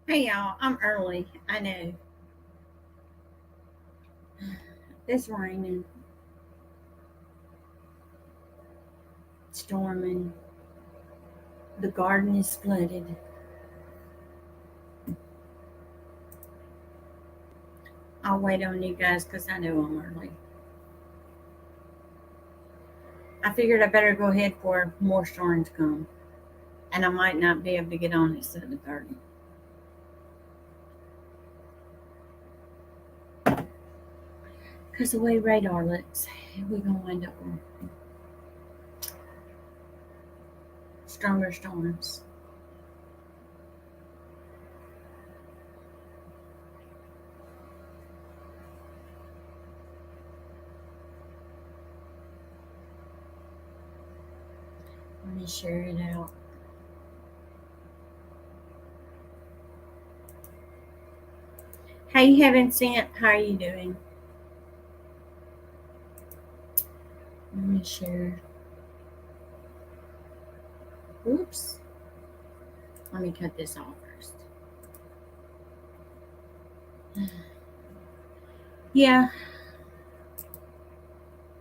Hey y'all, I'm early. I know. It's raining, storming. The garden is flooded. I'll wait on you guys because I know I'm early. I figured I better go ahead for more storms come, and I might not be able to get on at 7:30 because the way radar looks, we're gonna wind up with stronger storms. Let me share it out. Hey, Heaven Sent, how are you doing? Let me share. Oops. Let me cut this off first. Yeah,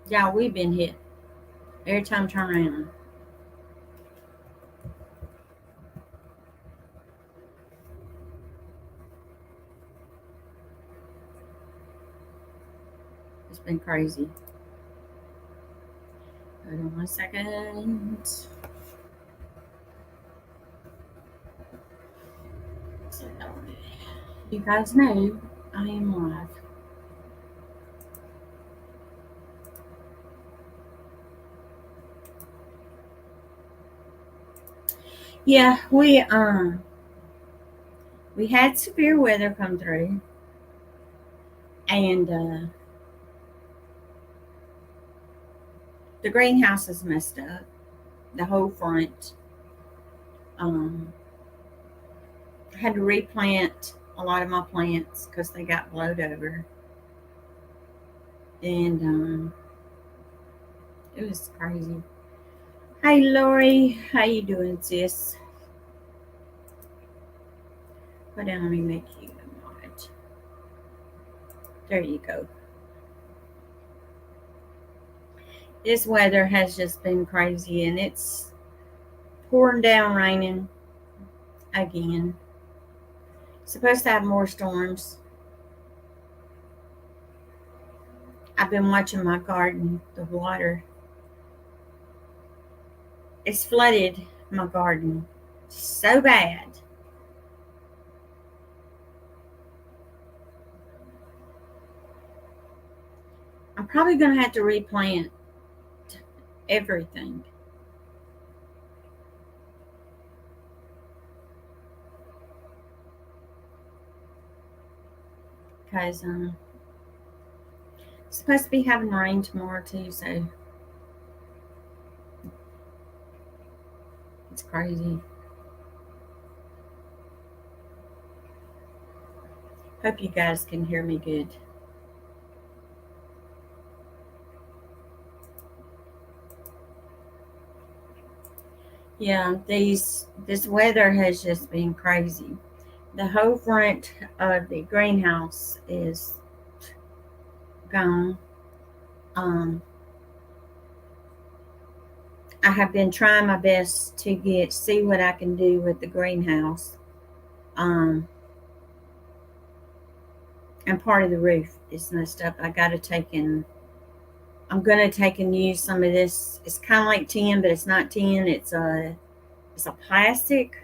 yeah, we've been hit. Every time I turn around. It's been crazy. Hold on 1 second. So, you guys know I am live. Yeah, we had severe weather come through, and the greenhouse is messed up. The whole front. Um, I had to replant a lot of my plants because they got blowed over, and it was crazy. Hey, Lori, how you doing, sis? Hold on, let me make you a mod. There you go. This weather has just been crazy, and it's pouring down, raining again. Supposed to have more storms. I've been watching my garden. The water, it's flooded my garden so bad. I'm probably gonna have to replant everything because it's supposed to be having rain tomorrow too. So it's crazy. Hope you guys can hear me good. Yeah, this weather has just been crazy. The whole front of the greenhouse is gone. Um, I have been trying my best to see what I can do with the greenhouse. Um, and part of the roof is messed up. I got to take and I'm gonna take and use some of this. It's kind of like tin, but it's not tin. It's a plastic.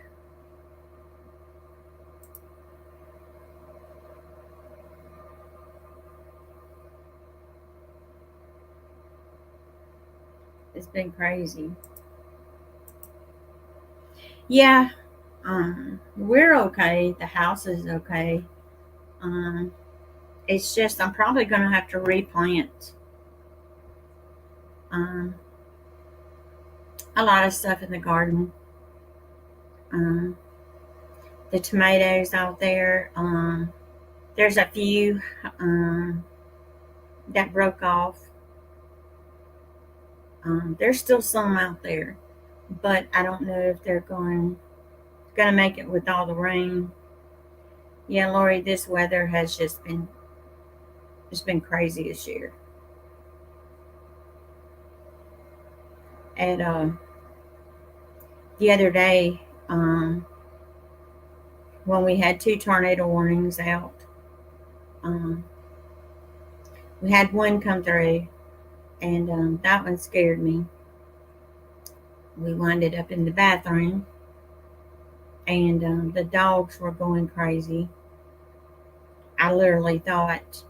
It's been crazy. Yeah, we're okay. The house is okay. Um, it's just I'm probably gonna have to replant um, a lot of stuff in the garden. Um, the tomatoes out there. There's a few um, that broke off. There's still some out there, but I don't know if they're going to make it with all the rain. Yeah, Lori, this weather has just been, it's been crazy this year. And the other day, when we had two tornado warnings out, um, we had one come through, and that one scared me. We winded up in the bathroom, and the dogs were going crazy. I literally thought,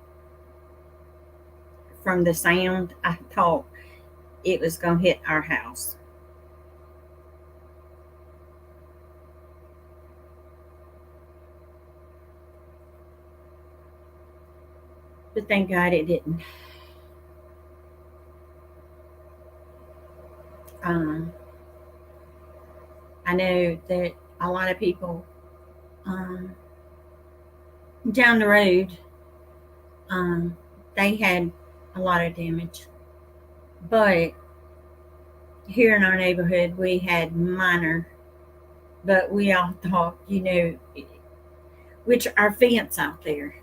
from the sound, I thought it was going to hit our house. But thank God it didn't. Um, I know that a lot of people um, down the road, um, they had a lot of damage. But here in our neighborhood, we had minor, but we all thought, which our fence out there,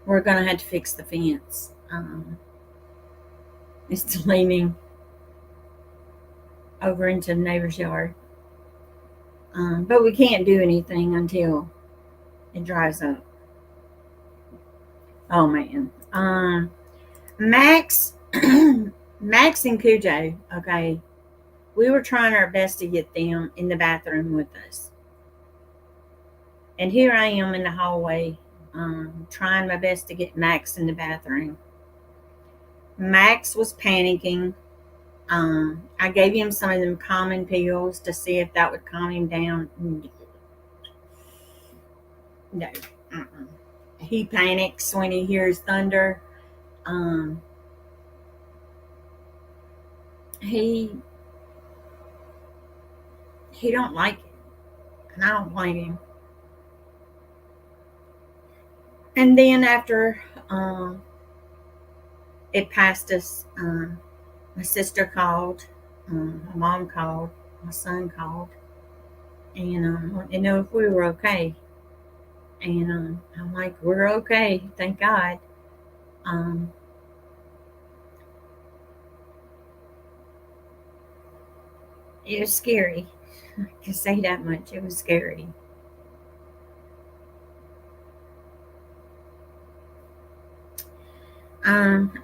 we're going to have to fix the fence. It's leaning over into the neighbor's yard. But we can't do anything until it dries up. Oh man. Max, Max and Cujo. Okay, we were trying our best to get them in the bathroom with us, and here I am in the hallway, trying my best to get Max in the bathroom. Max was panicking. I gave him some of them calming pills to see if that would calm him down. No. Uh-uh. He panics when he hears thunder. Um, he he don't like it, and I don't blame him. And then after it passed us, my sister called, my mom called, my son called, and wanted to know if we were okay. And I'm like, we're okay, thank God. Um, it was scary. I can say that much. It was scary.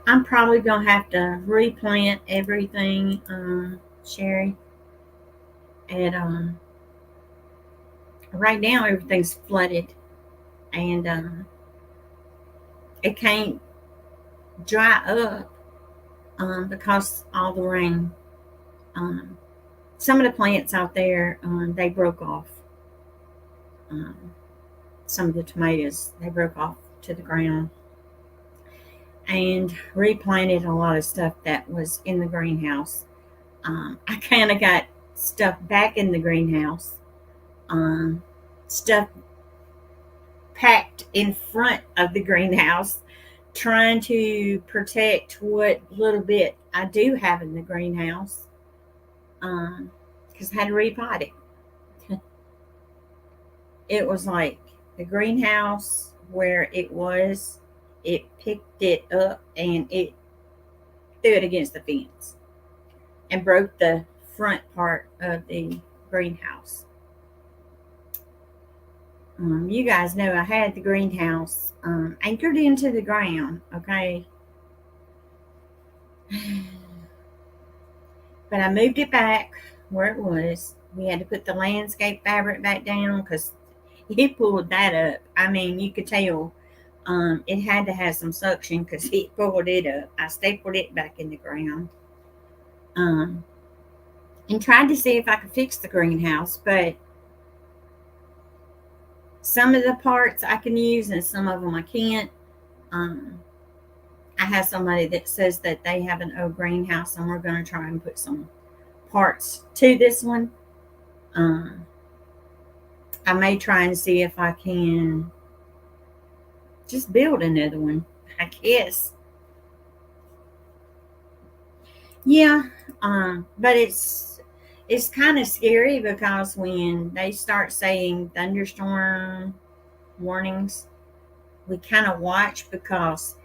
I'm probably gonna have to replant everything, Sherry. And right now everything's flooded, and it can't dry up because all the rain. Um, some of the plants out there, they broke off. Um, some of the tomatoes, they broke off to the ground, and replanted a lot of stuff that was in the greenhouse. I kind of got stuff back in the greenhouse, um, stuff packed in front of the greenhouse, trying to protect what little bit I do have in the greenhouse, because I had to repot it. It was like the greenhouse where it was, it picked it up and it threw it against the fence and broke the front part of the greenhouse. You guys know I had the greenhouse anchored into the ground, okay? But I moved it back where it was. We had to put the landscape fabric back down because it pulled that up. I mean, you could tell it had to have some suction because it pulled it up. I stapled it back in the ground, um, and tried to see if I could fix the greenhouse, but some of the parts I can use and some of them I can't. Um, I have somebody that says that they have an old greenhouse and we're going to try and put some parts to this one. Um, I may try and see if I can just build another one, I guess. Yeah, but it's kind of scary because when they start saying thunderstorm, warnings. We kind of watched because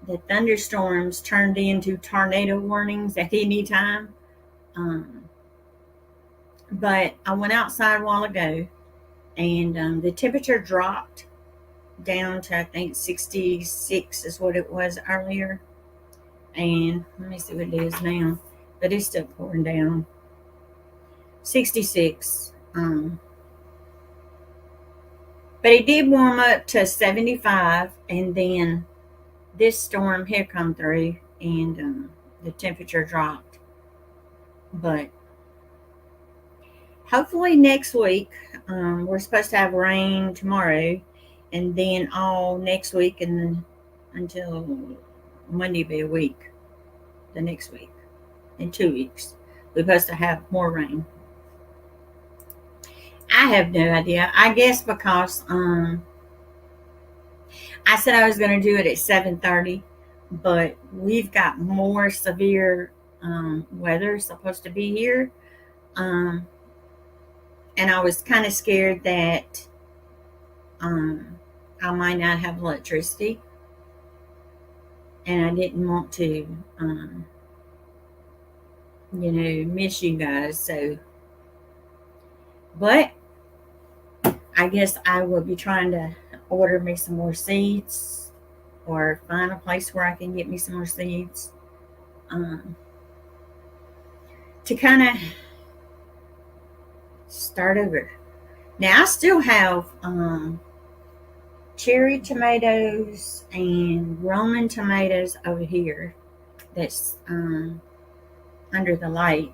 the thunderstorms turned into tornado warnings at any time. Um, but I went outside a while ago, and the temperature dropped down to, I think, 66 is what it was earlier. And let me see what it is now. But it's still pouring down. 66. But it did warm up to 75, and then this storm here come through, and the temperature dropped. But hopefully next week, we're supposed to have rain tomorrow, and then all next week, and then until Monday be a week. The next week, in 2 weeks, we're supposed to have more rain. I have no idea. I guess because I said I was going to do it at 7:30, but we've got more severe weather supposed to be here, um, and I was kind of scared that I might not have electricity, and I didn't want to, miss you guys. So, but I guess I will be trying to order me some more seeds or find a place where I can get me some more seeds um, to kind of start over. Now, I still have cherry tomatoes and Roman tomatoes over here that's under the light.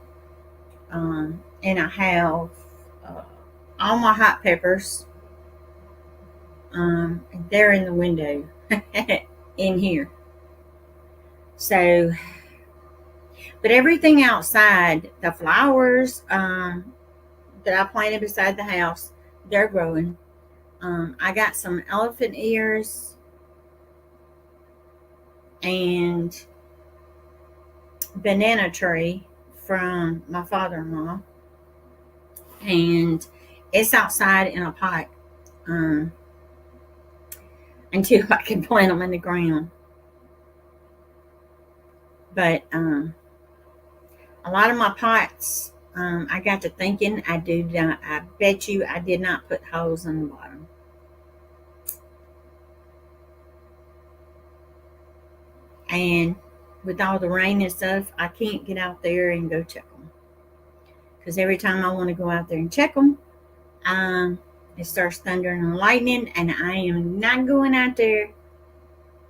And I have uh, all my hot peppers. They're in the window in here. So, but everything outside, the flowers that I planted beside the house, they're growing. I got some elephant ears and banana tree from my father-in-law, and it's outside in a pot until I can plant them in the ground. But a lot of my pots, I got to thinking, I bet you I did not put holes in the bottom. And with all the rain and stuff, I can't get out there and go check them. Because every time I want to go out there and check them, it starts thundering and lightning, and I am not going out there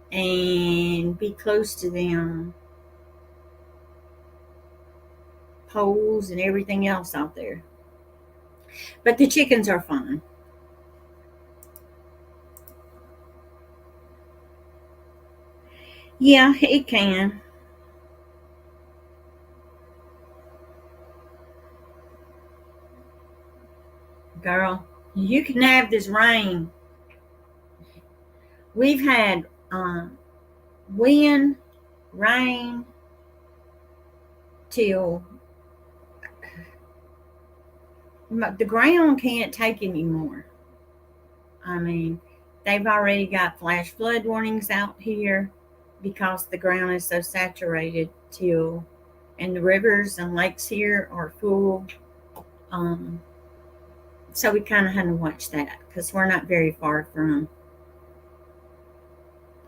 and be close to them poles and everything else out there. But the chickens are fine. Yeah, it can. Girl, you can have this rain. We've had wind, rain till the ground can't take anymore. I mean, they've already got flash flood warnings out here because the ground is so saturated till, and the rivers and lakes here are full. Um, so we kind of had to watch that because we're not very far from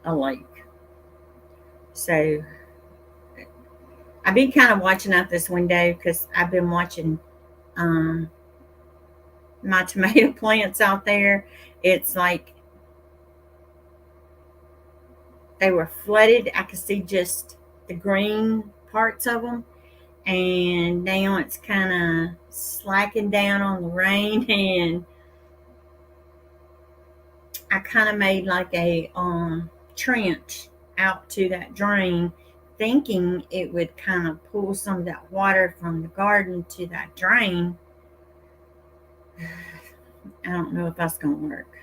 a lake. So I've been kind of watching out this window because I've been watching um, my tomato plants out there. It's like they were flooded. I could see just the green parts of them, and now it's kind of slacking down on the rain, and I kind of made like a trench out to that drain, thinking it would kind of pull some of that water from the garden to that drain. I don't know if that's going to work,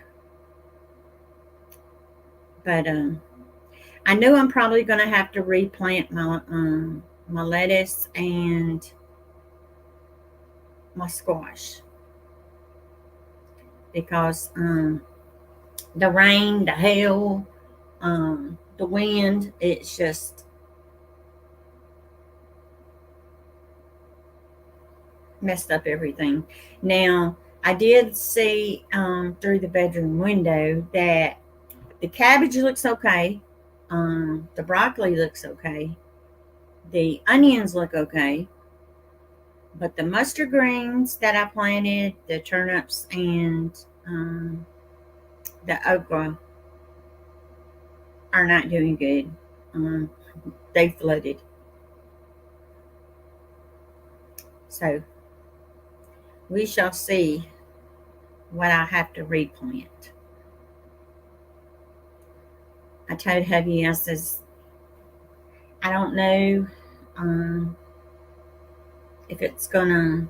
but I know I'm probably going to have to replant my lettuce and my squash because The rain, the hail, the wind, it's just messed up everything. Now, I did see through the bedroom window that the cabbage looks okay, the broccoli looks okay, the onions look okay, but the mustard greens that I planted, the turnips, and the okra are not doing good. Um, they flooded. So we shall see what I have to replant. I told hubby, I says, I don't know um, if it's gonna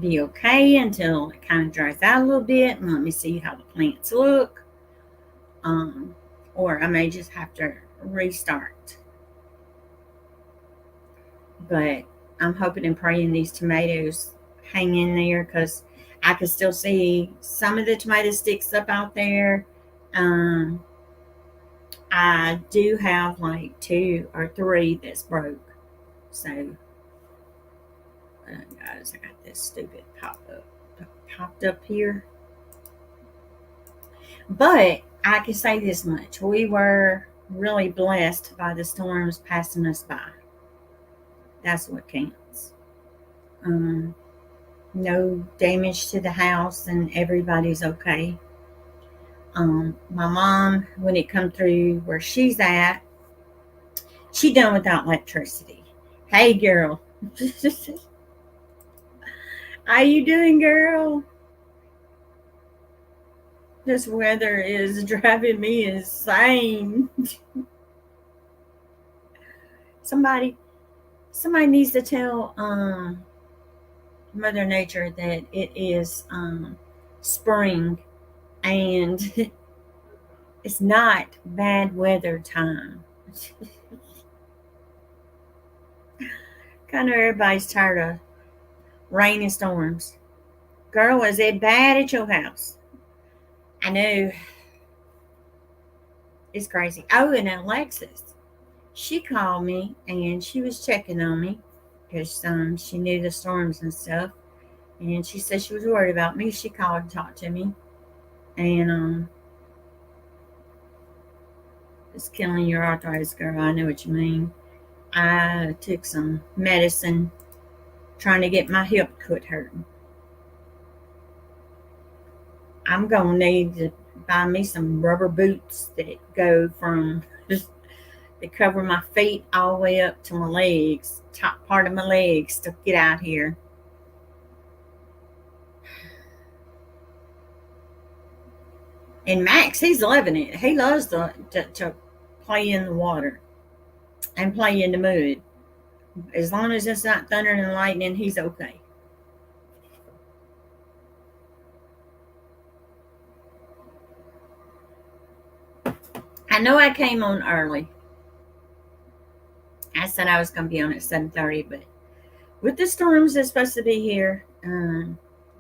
be okay until it kind of dries out a little bit and let me see how the plants look. Um, or I may just have to restart. But I'm hoping and praying these tomatoes hang in there because I can still see some of the tomato sticks up out there. Um, I do have like 2 or 3 that's broke. So, guys, I got this stupid popped up here. But I can say this much: we were really blessed by the storms passing us by. That's what counts. Um, no damage to the house, and everybody's okay. My mom, when it come through where she's at, she done without electricity. Hey, girl, how you doing, girl? This weather is driving me insane. Somebody, somebody needs to tell Mother Nature that it is spring and it's not bad weather time. Kind of everybody's tired of rain and storms. Girl, is it bad at your house? I know, it's crazy. Oh, and Alexis, she called me and she was checking on me because she knew the storms and stuff. And she said she was worried about me. She called and talked to me. And it's killing your arthritis, girl. I know what you mean. I took some medicine trying to get my hip quit hurting. I'm going to need to buy me some rubber boots that go from just that cover my feet all the way up to my legs, top part of my legs to get out here. And Max, he's loving it. He loves to play in the water and play in the mud. As long as it's not thunder and lightning, he's okay. I know I came on early. I said I was going to be on at 7:30, but with the storms that's supposed to be here,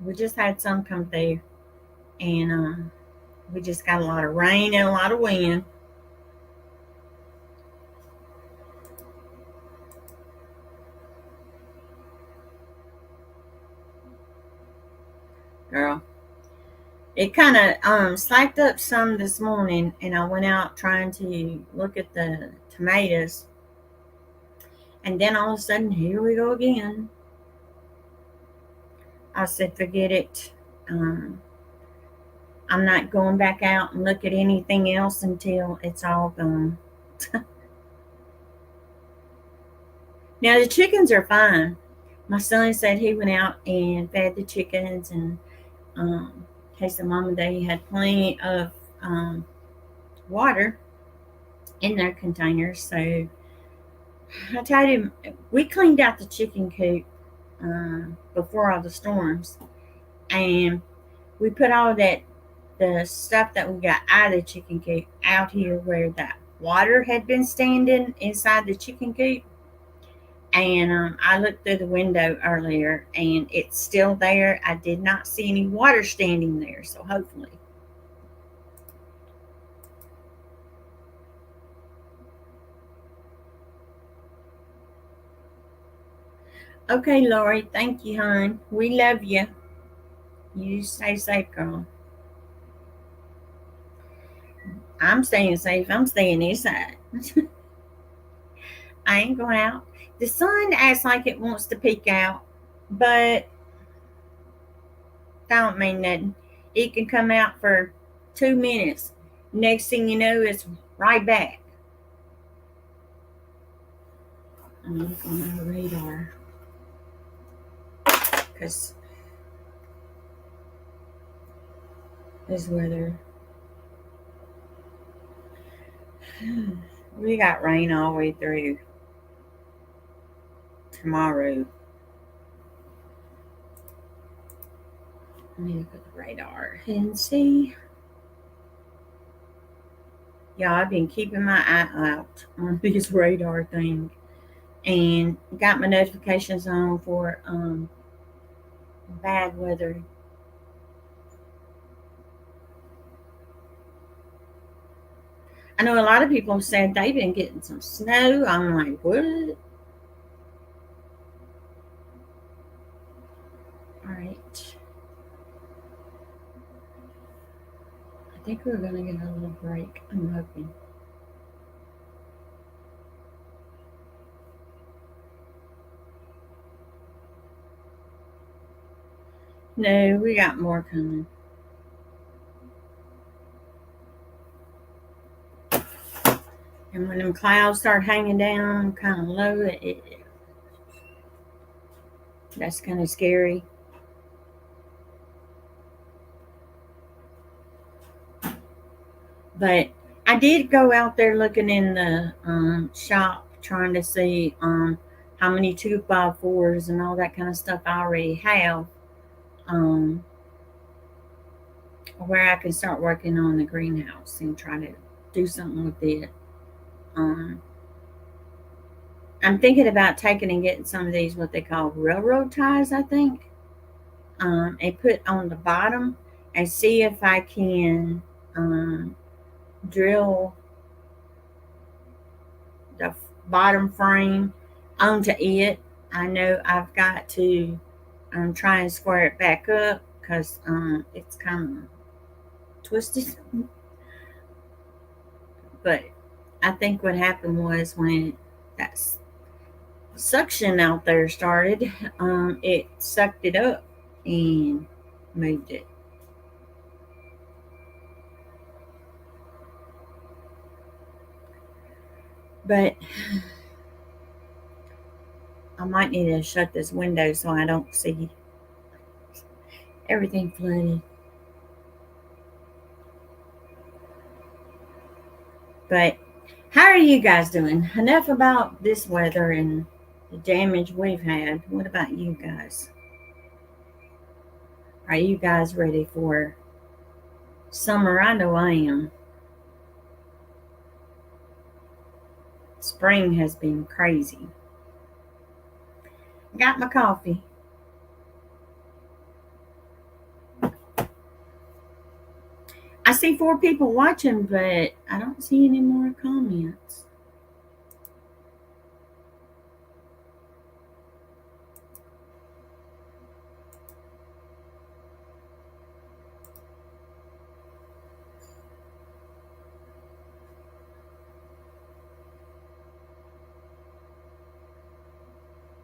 we just had some come through, and we just got a lot of rain and a lot of wind. Girl, it kind of slacked up some this morning, and I went out trying to look at the tomatoes, and then all of a sudden, here we go again. I said, forget it. Um, I'm not going back out and look at anything else until it's all gone. Now the chickens are fine. My son said he went out and fed the chickens, and he said Mom and Daddy had plenty of water in their containers. So I told him we cleaned out the chicken coop before all the storms, and we put all that the stuff that we got out of the chicken coop out here where that water had been standing inside the chicken coop. And I looked through the window earlier and it's still there. I did not see any water standing there. So hopefully. Okay, Lori. Thank you, hon. We love you. You stay safe, girl. I'm staying safe. I'm staying inside. I ain't going out. The sun acts like it wants to peek out, but that don't mean nothing. It can come out for 2 minutes. Next thing you know, it's right back. I'm looking on the radar because this weather. We got rain all the way through tomorrow. Let me look at the radar and see. Yeah, I've been keeping my eye out on this radar thing and got my notifications on for bad weather. I know a lot of people said they've been getting some snow. I'm like, what? All right. I think we're going to get a little break. I'm hoping. No, we got more coming. And when them clouds start hanging down kind of low, that's kind of scary. But I did go out there looking in the shop trying to see how many 2x4s and all that kind of stuff I already have, um, where I can start working on the greenhouse and try to do something with it. Um, I'm thinking about taking and getting some of these, what they call railroad ties, I think, and put on the bottom and see if I can drill the bottom frame onto it. I know I've got to try and square it back up because it's kind of twisted. But I think what happened was when that suction out there started, it sucked it up and moved it. But I might need to shut this window so I don't see everything flooded. But how are you guys doing? Enough about this weather and the damage we've had. What about you guys? Are you guys ready for summer? I know I am. Spring has been crazy. Got my coffee. I see 4 people watching, but I don't see any more comments.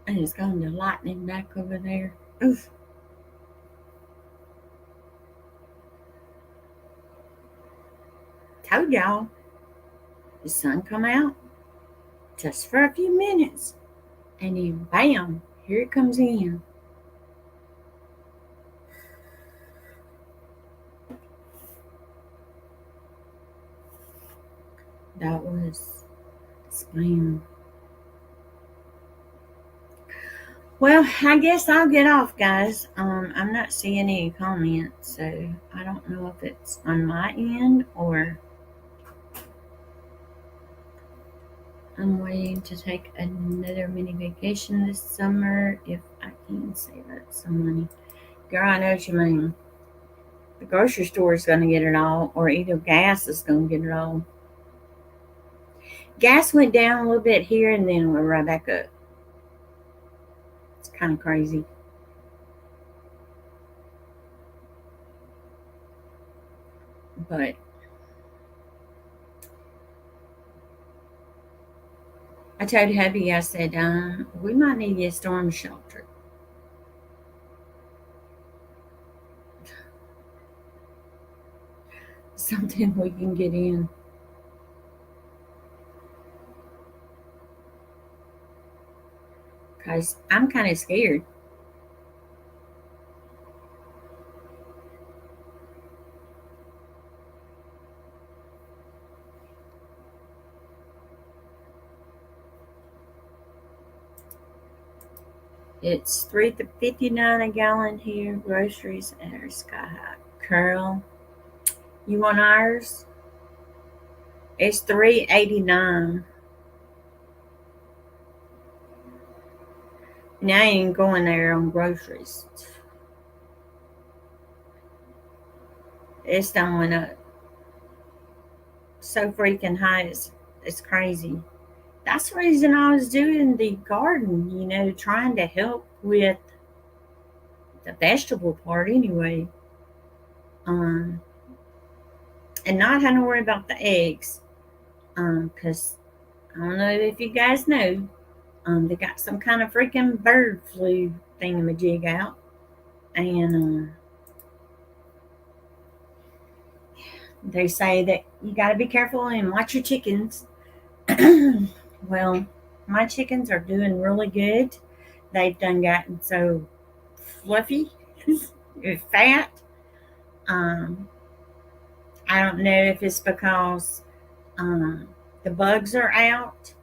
And it's going to lightning back over there. Oof. Told y'all, the sun come out just for a few minutes, and then bam, here it comes in. That was spam. Well, I guess I'll get off, guys. I'm not seeing any comments, so I don't know if it's on my end or I'm waiting to take another mini vacation this summer if I can save up some money. Girl, I know what you mean. The grocery store is going to get it all, or either gas is going to get it all. Gas went down a little bit here and then went right back up. kind of crazy. But I told hubby, I said, we might need to get a storm shelter. Something we can get in. Because I'm kind of scared. It's $3.59 a gallon here. Groceries are sky high. Curl, you want ours? It's $3.89. Now I ain't going there on groceries. It's done went up so freaking high. It's crazy. That's the reason I was doing the garden. Trying to help with the vegetable part anyway. Um, and not having to worry about the eggs. Because I don't know if you guys know, they got some kind of freaking bird flu thingamajig out, and they say that you got to be careful and watch your chickens. Well, my chickens are doing really good. They've done gotten so fluffy, fat. Um, I don't know if it's because um, the bugs are out,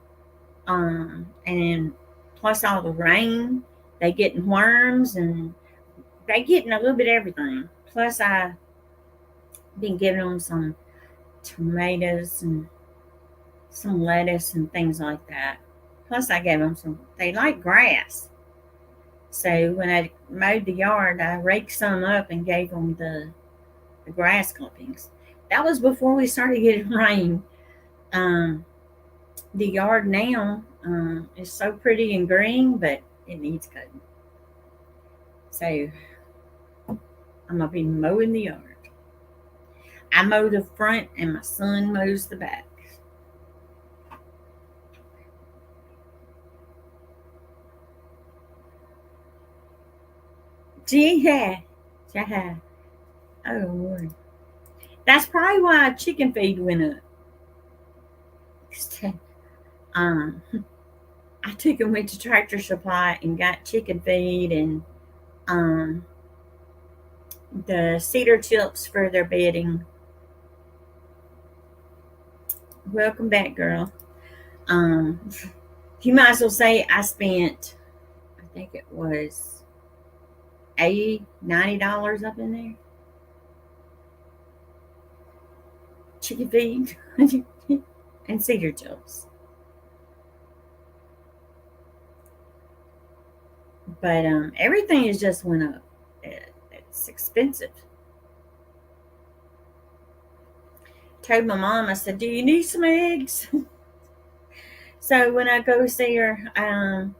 and plus all the rain, they getting worms and they getting a little bit of everything. Plus, I been giving them some tomatoes and some lettuce and things like that. Plus, I gave them some. They like grass, so when I mowed the yard, I raked some up and gave them the grass clippings. That was before we started getting rain. Um, the yard now is so pretty and green, but it needs cutting. So I'm gonna be mowing the yard. I mow the front, and my son mows the back. Yeah, yeah. Oh Lord, that's probably why chicken feed went up. Um, I took them went to Tractor Supply and got chicken feed and um the cedar chips for their bedding. Welcome back, girl. Um, you might as well say I spent, I think it was 80, $90 up in there. Chicken feed and cedar chips. But everything has just went up. It's expensive. Told my mom, I said, "Do you need some eggs?" So when I go see her,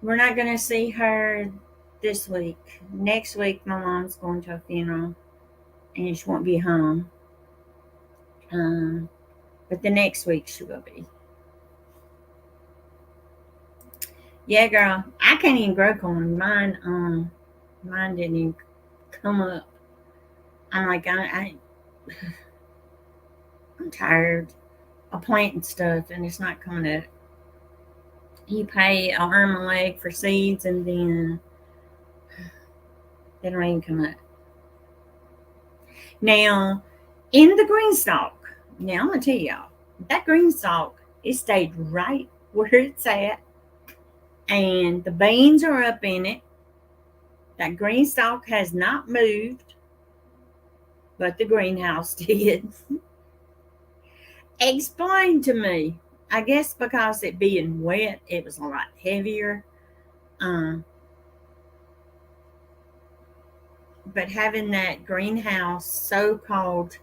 we're not going to see her this week. Next week, my mom's going to a funeral and she won't be home. Um, but the next week she will be. Yeah, girl, I can't even grow corn. Mine didn't even come up. I'm like, I'm tired of planting stuff and it's not coming up. You pay an arm and leg for seeds and then they don't even come up. Now, in the green stalk, now I'm gonna tell y'all, that green stalk, it stayed right where it's at, and the beans are up in it. That green stalk has not moved, but the greenhouse did. Explain to me. I guess because it being wet, it was a lot heavier. Um, but having that greenhouse so called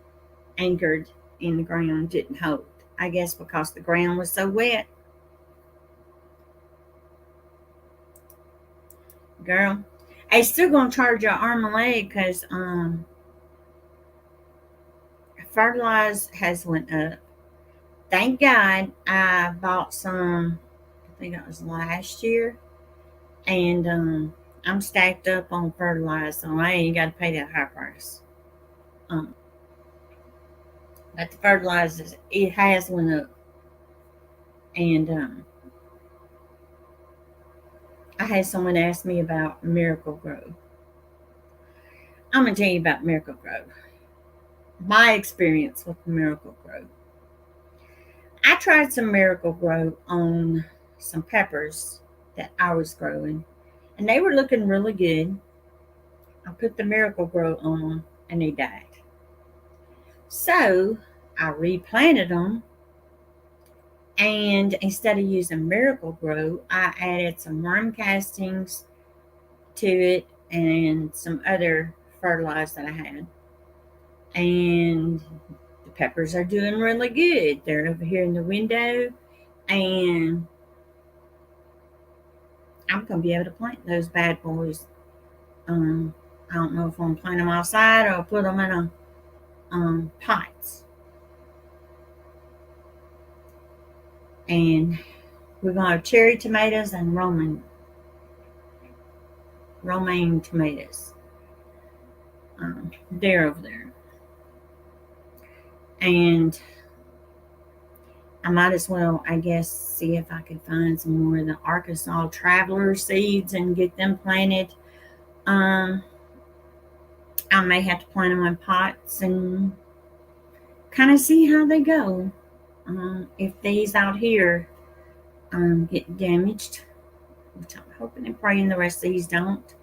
anchored in the ground didn't hold. I guess because the ground was so wet. girl, they still gonna charge you an arm and leg because fertilizer has went up. Thank God I bought some. I think it was last year, and I'm stacked up on fertilizer, so I ain't got to pay that high price. Um, but the fertilizer, it has went up, and I had someone ask me about Miracle Grow. I'm gonna tell you about Miracle Grow. My experience with Miracle Grow. I tried some Miracle Grow on some peppers that I was growing, and they were looking really good. I put the Miracle Grow on them, and they died. So I replanted them, and instead of using Miracle Grow, I added some worm castings to it and some other fertilizer that I had. And the peppers are doing really good. They're over here in the window, and I'm gonna be able to plant those bad boys. I don't know if I'm gonna plant them outside or put them in a pots. And we're gonna have cherry tomatoes and romaine tomatoes. They're over there, and I might as well, I guess, see if I could find some more of the Arkansas Traveler seeds and get them planted. Um, I may have to plant them in pots and kind of see how they go. If these out here get damaged, which I'm hoping and praying the rest of these don't,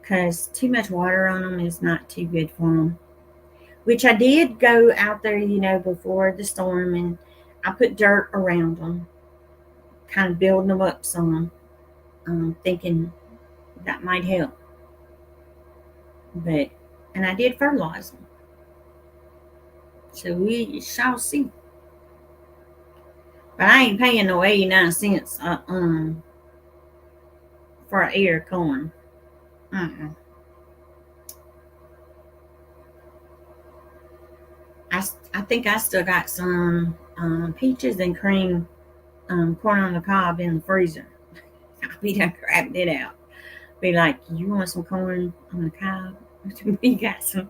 because too much water on them is not too good for them. Which I did go out there, before the storm, and I put dirt around them, kind of building them up some, thinking that might help. And I did fertilize them. So we shall see. But I ain't paying no 89 cents for an ear of corn. Uh-uh. I think I still got some peaches and cream corn on the cob in the freezer. I'll be done grabbing it out. Be like, you want some corn on the cob? We got some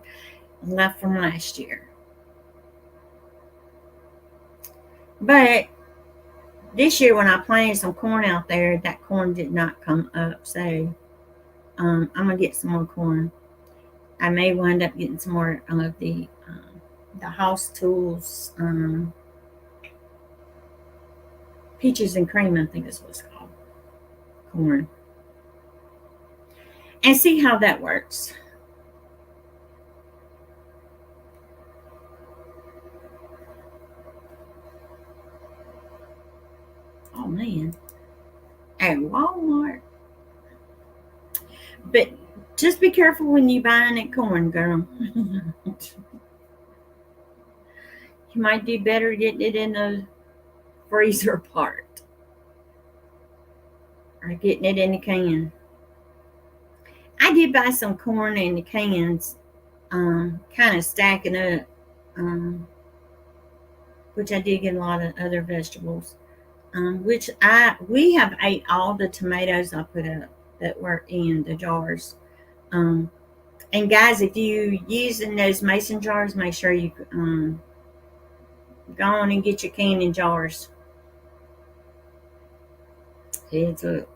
left from last year. But this year when I planted some corn out there, that corn did not come up. So I'm gonna get some more corn. I may wind up getting some more of the House Tools peaches and cream. I think that's what it's called, corn, and see how that works. Oh man, at Walmart. But just be careful when you buying that corn, girl. You might do better getting it in the freezer part or getting it in the can. I did buy some corn in the cans, kind of stacking up, um, which I did get a lot of other vegetables. Which we have ate all the tomatoes I put up that were in the jars. Um, and guys, if you using those mason jars, make sure you go on and get your canning jars. Heads up.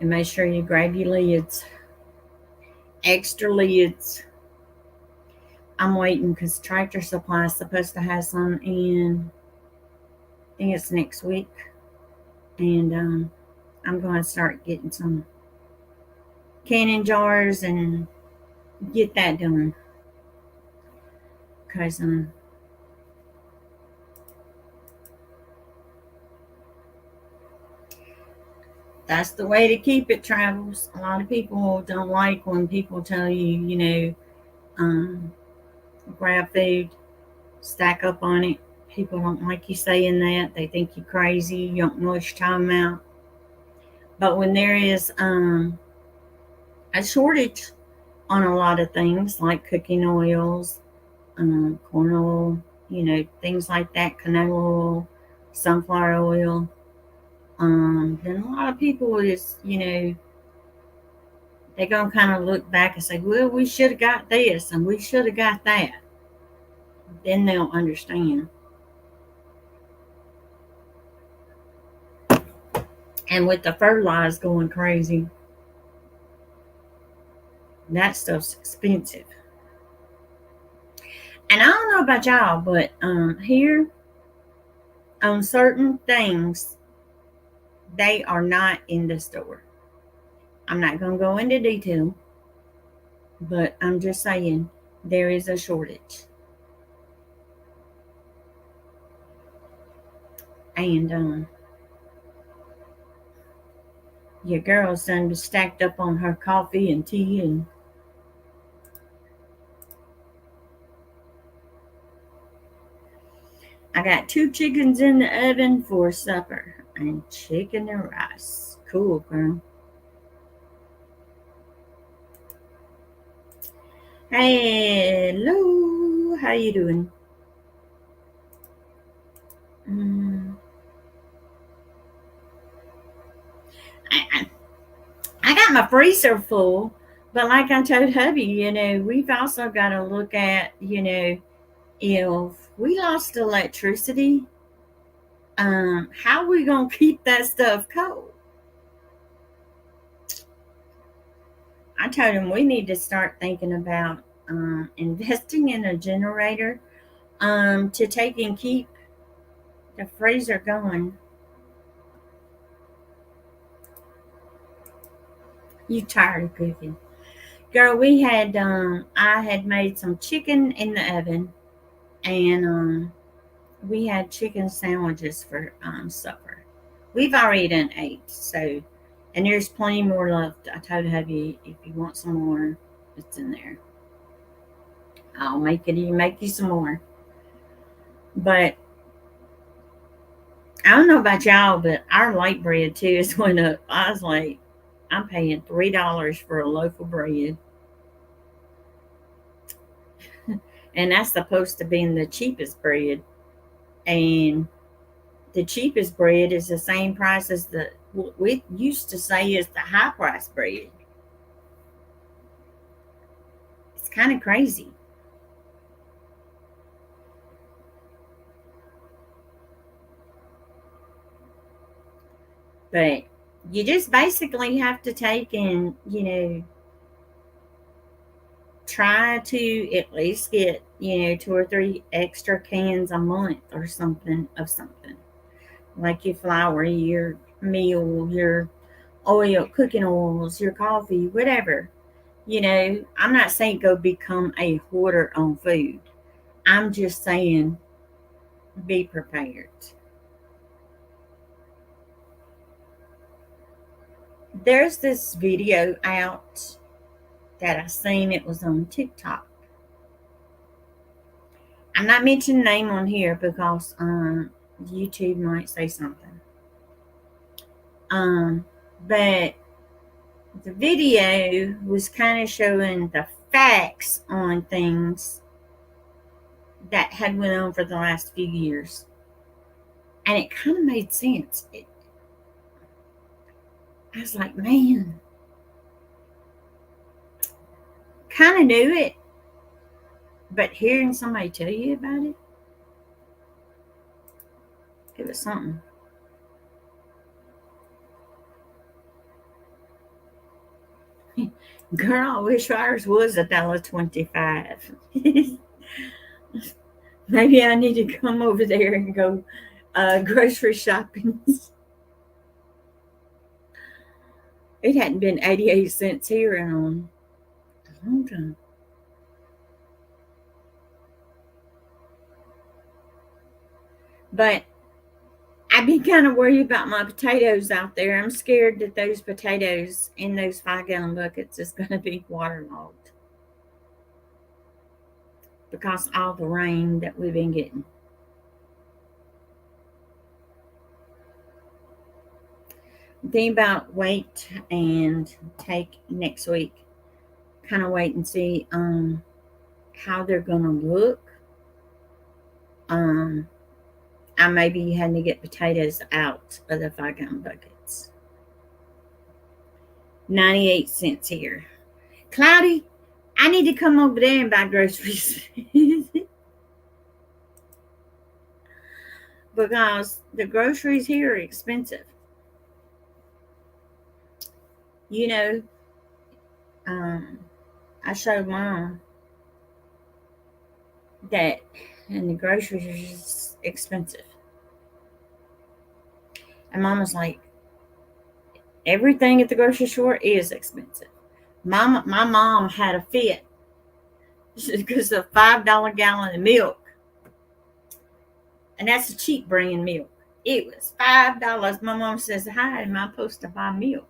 And make sure you grab your lids. Extra lids. I'm waiting because Tractor Supply is supposed to have some in, I think it's next week. And I'm going to start getting some canning jars and get that done. Because that's the way to keep it, Travels. A lot of people don't like when people tell you, grab food, stack up on it. People don't like you saying that. They think you're crazy. You don't know what you're talking about. But when there is a shortage on a lot of things like cooking oils, corn oil, things like that, canola oil, sunflower oil, then a lot of people is, they're going to kind of look back and say, well, we should have got this and we should have got that. Then they'll understand. And with the fertilizer going crazy, that stuff's expensive. And I don't know about y'all, but here on certain things, they are not in the store. I'm not going to go into detail, but I'm just saying there is a shortage. And your girl's done been stacked up on her coffee and tea, and I got 2 chickens in the oven for supper and chicken and rice. Cool, girl. Hello, how you doing? Mm, I, I got my freezer full, but like I told hubby, we've also got to look at, if we lost electricity, how are we gonna keep that stuff cold? I told him we need to start thinking about investing in a generator to take and keep the freezer going. You tired of cooking, girl? I had made some chicken in the oven, and we had chicken sandwiches for supper. We've already done 8, so, and there's plenty more left. I told hubby if you want some more, it's in there. I'll make you some more. But I don't know about y'all, but our light bread too has went up. I was like, I'm paying $3 for a loaf of bread, and that's supposed to be the cheapest bread. And the cheapest bread is the same price as the what we used to say is the high price bread. It's kind of crazy. But you just basically have to take and, try to at least get, 2 or 3 extra cans a month or something of something. Like your flour, your meal, your oil, cooking oils, your coffee, whatever. I'm not saying go become a hoarder on food. I'm just saying be prepared. There's this video out that I seen. It was on TikTok. I'm not mentioning name on here because YouTube might say something. Um, but the video was kind of showing the facts on things that had went on for the last few years, and it kind of made sense. I was like, man, kind of knew it, but hearing somebody tell you about it was something. Girl, I wish ours was $1.25. Maybe I need to come over there and go grocery shopping. It hadn't been 88 cents here in a long time. But I'd be kind of worried about my potatoes out there. I'm scared that those potatoes in those 5-gallon buckets is going to be waterlogged because all the rain that we've been getting. think about wait and take next week. Kind of wait and see how they're gonna look. Um, I may be having to get potatoes out of the 5-gallon buckets. 98 cents here. Cloudy, I need to come over there and buy groceries. Because the groceries here are expensive. You know, I showed Mom that, and the groceries are just expensive. And Mom was like, everything at the grocery store is expensive. My mom had a fit because of $5 gallon of milk, and that's a cheap brand milk. It was $5. My mom says, "How am I supposed to buy milk?"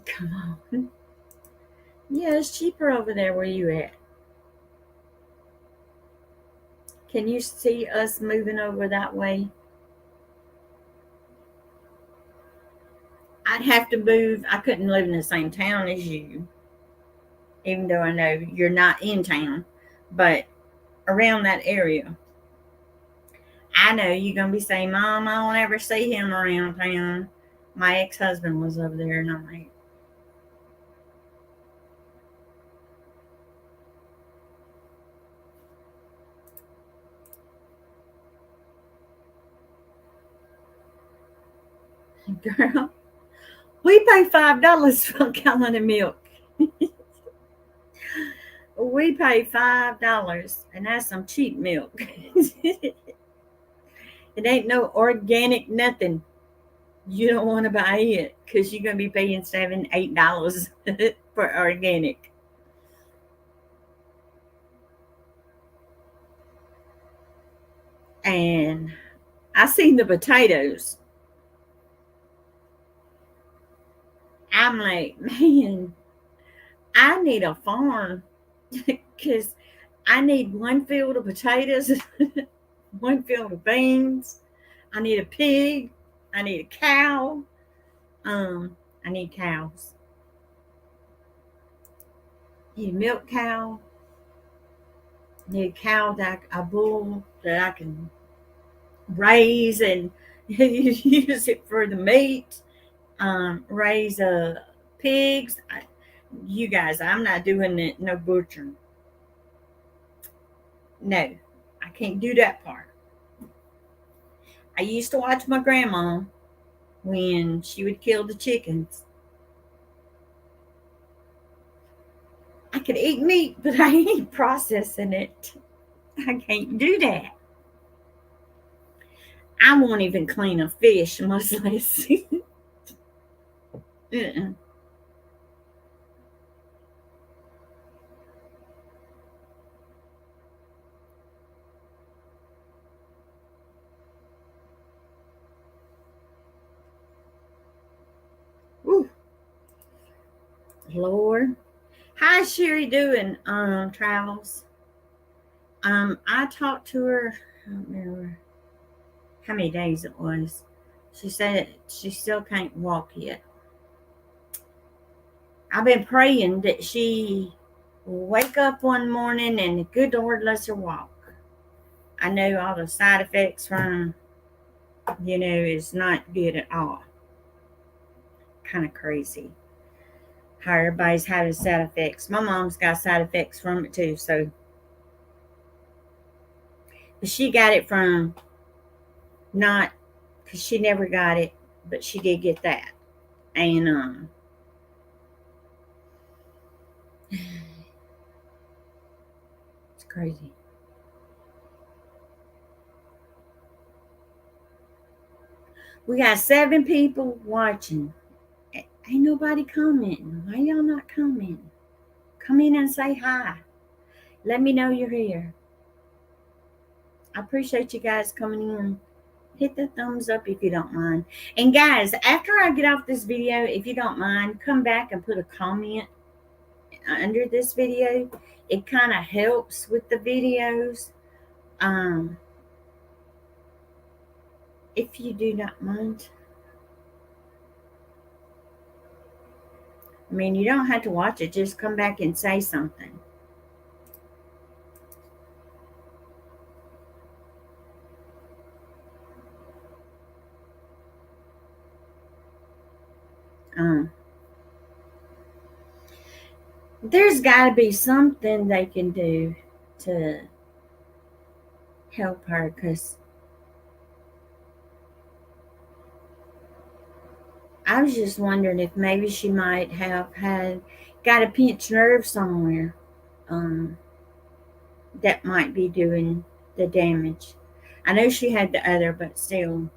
Come on. Yeah, it's cheaper over there where you at. Can you see us moving over that way? I'd have to move. I couldn't live in the same town as you, even though I know you're not in town, but around that area. I know you're going to be saying, Mom, I don't ever see him around town. My ex husband was over there, and I'm like, girl, we pay $5 for a gallon of milk. We pay $5, and that's some cheap milk. It ain't no organic nothing. You don't want to buy it because you're going to be paying $7, $8 for organic. And I seen the potatoes. I'm like, man, I need a farm because I need one field of potatoes, one field of beans. I need a pig. I need a cow. I need cows. I need a milk cow. I need a cow a bull that I can raise and use it for the meat. Raise pigs. You guys, I'm not doing it, no butchering. No, I can't do that part. I used to watch my grandma when she would kill the chickens. I could eat meat, but I ain't processing it. I can't do that. I won't even clean a fish, much less. Uh-uh. Ooh, Lord. How's Sherry doing, Travels? I talked to her, I don't remember how many days it was. She said she still can't walk yet. I've been praying that she will wake up one morning and the good Lord lets her walk. I know all the side effects from, is not good at all. Kind of crazy how everybody's having side effects. My mom's got side effects from it too, so. But she got it from not, because she never got it, but she did get that. And, it's crazy. We got 7 people watching. Ain't nobody commenting. Why y'all not commenting? Come in and say hi. Let me know you're here. I appreciate you guys coming in. Hit the thumbs up if you don't mind. And guys, after I get off this video, if you don't mind, come back and put a comment under this video. It kind of helps with the videos. If you do not mind. I mean, you don't have to watch it. Just come back and say something. Um, there's got to be something they can do to help her, because I was just wondering if maybe she might have got a pinched nerve somewhere, um, that might be doing the damage. I know she had the other, but still,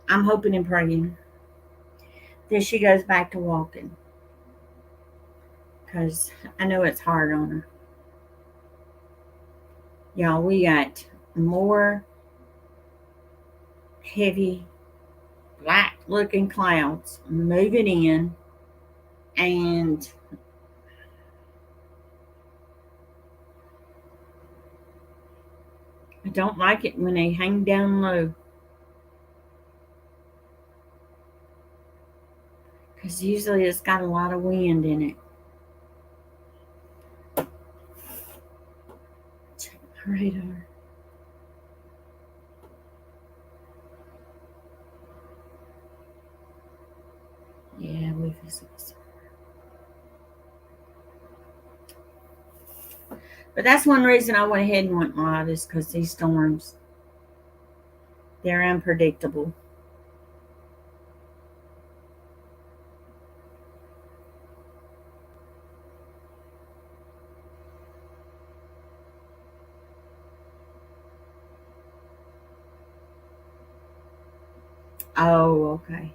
I'm hoping and praying that she goes back to walking, because I know it's hard on her. Y'all, we got more heavy black looking clouds moving in, and I don't like it when they hang down low, because usually it's got a lot of wind in it. Check my radar. Yeah, we visited. But that's one reason I went ahead and went live, is because these storms, they're unpredictable. Oh, okay.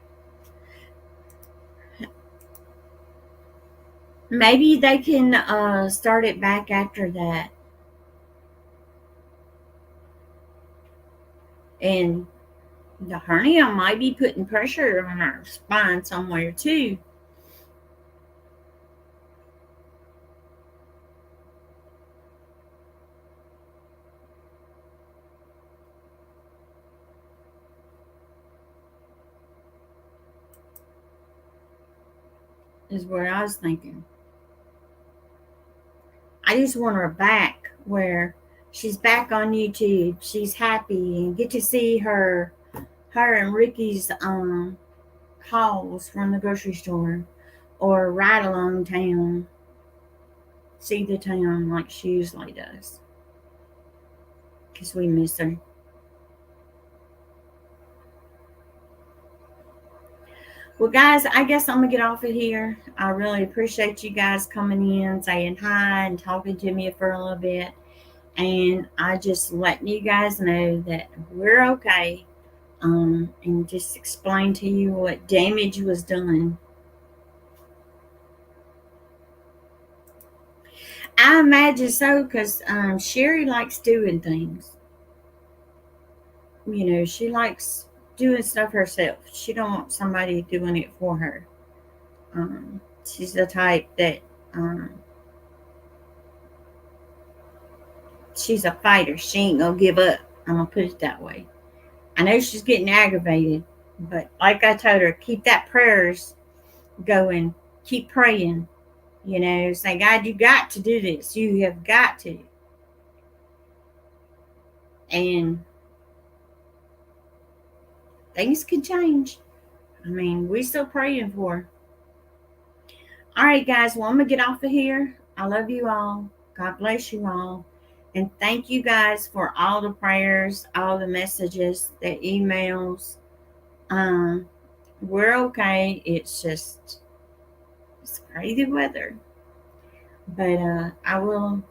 Maybe they can start it back after that. And the hernia might be putting pressure on our spine somewhere too. Is what I was thinking. I just want her back where she's back on YouTube. She's happy and get to see her and Ricky's hauls from the grocery store, or ride along town, see the town like she usually does. Because we miss her. Well, guys, I guess I'm going to get off of here. I really appreciate you guys coming in, saying hi, and talking to me for a little bit. And I just letting you guys know that we're okay. And just explain to you what damage was done. I imagine so, because Sherry likes doing things. You know, she likes doing stuff herself. She don't want somebody doing it for her. She's the type that um, she's a fighter. She ain't gonna give up. I'm gonna put it that way. I know she's getting aggravated, but like I told her, keep that prayers going. Keep praying. You know, say, God, you got to do this. You have got to. And things can change. I mean, we still praying for her. All right, guys. Well, I'm going to get off of here. I love you all. God bless you all. And thank you guys for all the prayers, all the messages, the emails. We're okay. It's just, it's crazy weather. But I will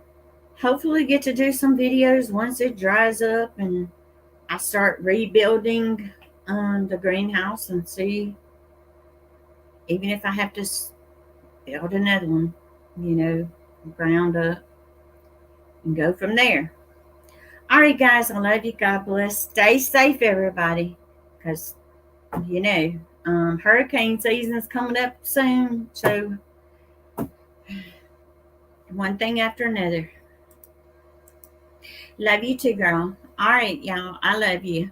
hopefully get to do some videos once it dries up and I start rebuilding the greenhouse, and see, even if I have to build another one, you know, ground up, and go from there. All right, guys, I love you. God bless. Stay safe, everybody, because, you know, hurricane season is coming up soon. So, one thing after another. Love you too, girl. All right, y'all. I love you.